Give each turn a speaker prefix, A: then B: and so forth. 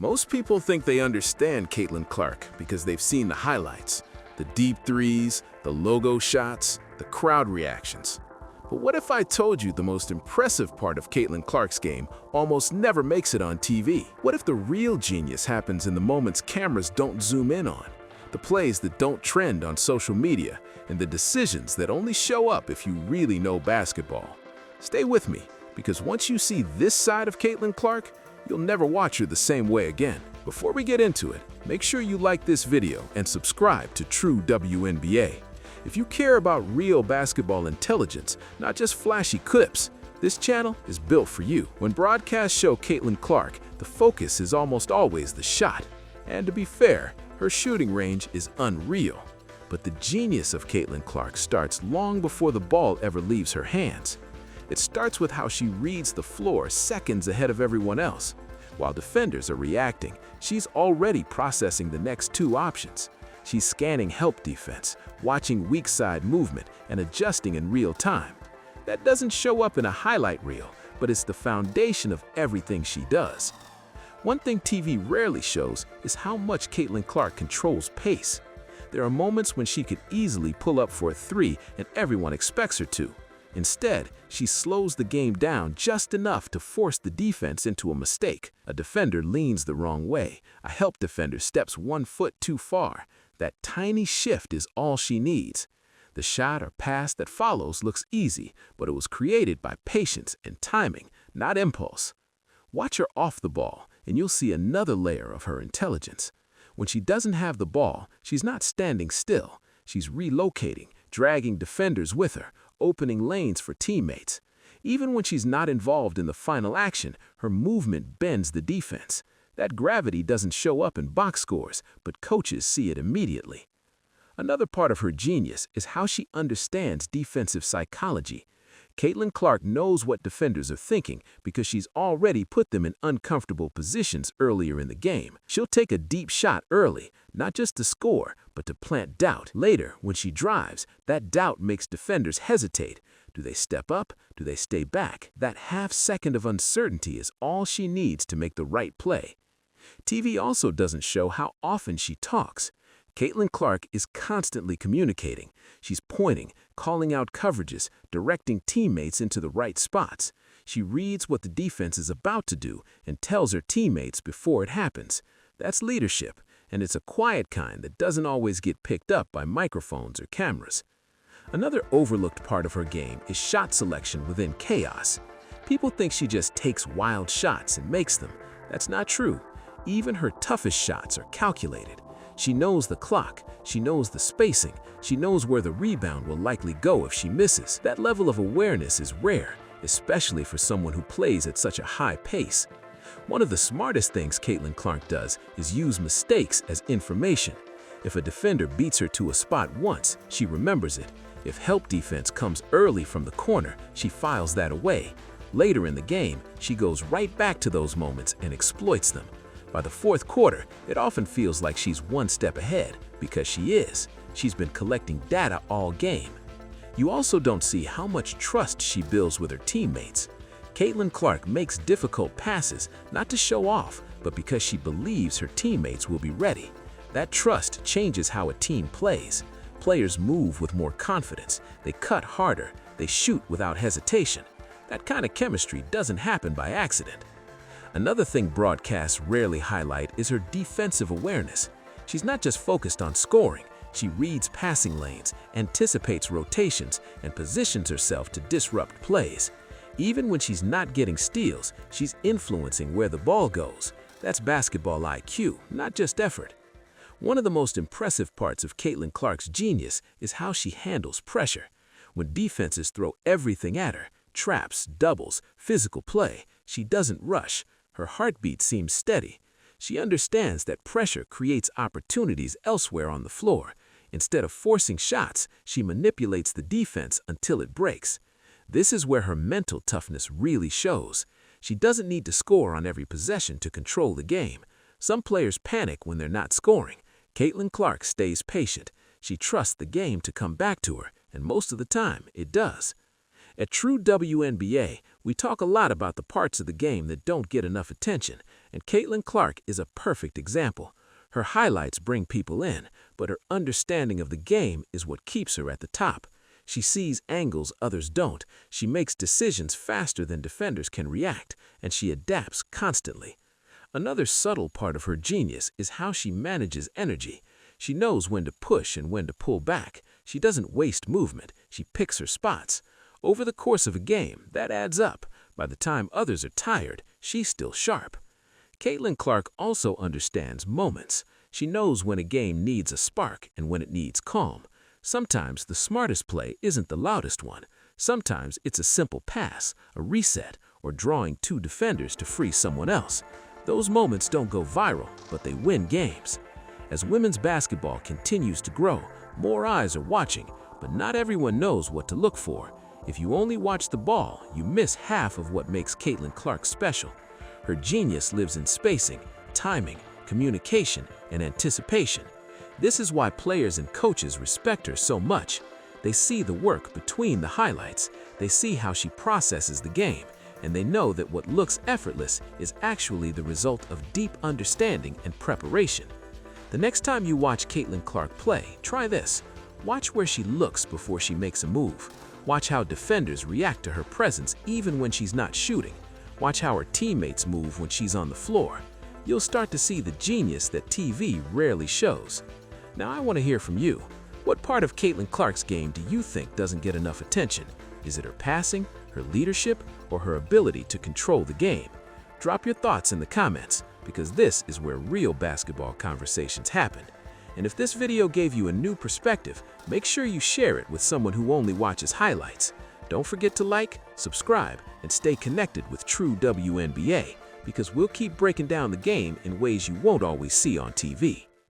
A: Most people think they understand Caitlin Clark because they've seen the highlights, the deep threes, the logo shots, the crowd reactions. But what if I told you the most impressive part of Caitlin Clark's game almost never makes it on TV? What if the real genius happens in the moments cameras don't zoom in on, the plays that don't trend on social media, and the decisions that only show up if you really know basketball? Stay with me, because once you see this side of Caitlin Clark, you'll never watch her the same way again. Before we get into it, make sure you like this video and subscribe to True WNBA. If you care about real basketball intelligence, not just flashy clips, this channel is built for you. When broadcasts show Caitlin Clark, the focus is almost always the shot. And to be fair, her shooting range is unreal. But the genius of Caitlin Clark starts long before the ball ever leaves her hands. It starts with how she reads the floor seconds ahead of everyone else. While defenders are reacting, she's already processing the next two options. She's scanning help defense, watching weak side movement, and adjusting in real time. That doesn't show up in a highlight reel, but it's the foundation of everything she does. One thing TV rarely shows is how much Caitlin Clark controls pace. There are moments when she could easily pull up for a three and everyone expects her to. Instead, she slows the game down just enough to force the defense into a mistake. A defender leans the wrong way. A help defender steps 1 foot too far. That tiny shift is all she needs. The shot or pass that follows looks easy, but it was created by patience and timing, not impulse. Watch her off the ball, and you'll see another layer of her intelligence. When she doesn't have the ball, she's not standing still. She's relocating, dragging defenders with her, opening lanes for teammates. Even when she's not involved in the final action, her movement bends the defense. That gravity doesn't show up in box scores, but coaches see it immediately. Another part of her genius is how she understands defensive psychology. Caitlin Clark knows what defenders are thinking because she's already put them in uncomfortable positions earlier in the game. She'll take a deep shot early, not just to score, but to plant doubt. Later, when she drives, that doubt makes defenders hesitate. Do they step up? Do they stay back? That half second of uncertainty is all she needs to make the right play. TV also doesn't show how often she talks. Caitlin Clark is constantly communicating. She's pointing, calling out coverages, directing teammates into the right spots. She reads what the defense is about to do and tells her teammates before it happens. That's leadership, and it's a quiet kind that doesn't always get picked up by microphones or cameras. Another overlooked part of her game is shot selection within chaos. People think she just takes wild shots and makes them. That's not true. Even her toughest shots are calculated. She knows the clock, she knows the spacing, she knows where the rebound will likely go if she misses. That level of awareness is rare, especially for someone who plays at such a high pace. One of the smartest things Caitlin Clark does is use mistakes as information. If a defender beats her to a spot once, she remembers it. If help defense comes early from the corner, she files that away. Later in the game, she goes right back to those moments and exploits them. By the fourth quarter, it often feels like she's one step ahead, because she is. She's been collecting data all game. You also don't see how much trust she builds with her teammates. Caitlin Clark makes difficult passes, not to show off, but because she believes her teammates will be ready. That trust changes how a team plays. Players move with more confidence, they cut harder, they shoot without hesitation. That kind of chemistry doesn't happen by accident. Another thing broadcasts rarely highlight is her defensive awareness. She's not just focused on scoring, she reads passing lanes, anticipates rotations, and positions herself to disrupt plays. Even when she's not getting steals, she's influencing where the ball goes. That's basketball IQ, not just effort. One of the most impressive parts of Caitlin Clark's genius is how she handles pressure. When defenses throw everything at her, traps, doubles, physical play, she doesn't rush. Her heartbeat seems steady. She understands that pressure creates opportunities elsewhere on the floor. Instead of forcing shots, she manipulates the defense until it breaks. This is where her mental toughness really shows. She doesn't need to score on every possession to control the game. Some players panic when they're not scoring. Caitlin Clark stays patient. She trusts the game to come back to her, and most of the time, it does. At True WNBA, we talk a lot about the parts of the game that don't get enough attention, And Caitlin Clark is a perfect example. Her highlights bring people in, but her understanding of the game is what keeps her at the top. She sees angles others don't, she makes decisions faster than defenders can react, and she adapts constantly. Another subtle part of her genius is how she manages energy. She knows when to push and when to pull back. She doesn't waste movement, she picks her spots. Over the course of a game, that adds up. By the time others are tired, she's still sharp. Caitlin Clark also understands moments. She knows when a game needs a spark and when it needs calm. Sometimes the smartest play isn't the loudest one. Sometimes it's a simple pass, a reset, or drawing two defenders to free someone else. Those moments don't go viral, but they win games. As women's basketball continues to grow, more eyes are watching, but not everyone knows what to look for. If you only watch the ball, you miss half of what makes Caitlin Clark special. Her genius lives in spacing, timing, communication, and anticipation. This is why players and coaches respect her so much. They see the work between the highlights, they see how she processes the game, and they know that what looks effortless is actually the result of deep understanding and preparation. The next time you watch Caitlin Clark play, try this. Watch where she looks before she makes a move. Watch how defenders react to her presence even when she's not shooting. Watch how her teammates move when she's on the floor. You'll start to see the genius that TV rarely shows. Now I want to hear from you. What part of Caitlin Clark's game do you think doesn't get enough attention? Is it her passing, her leadership, or her ability to control the game? Drop your thoughts in the comments, because this is where real basketball conversations happen. And if this video gave you a new perspective, make sure you share it with someone who only watches highlights. Don't forget to like, subscribe, and stay connected with True WNBA, because we'll keep breaking down the game in ways you won't always see on TV.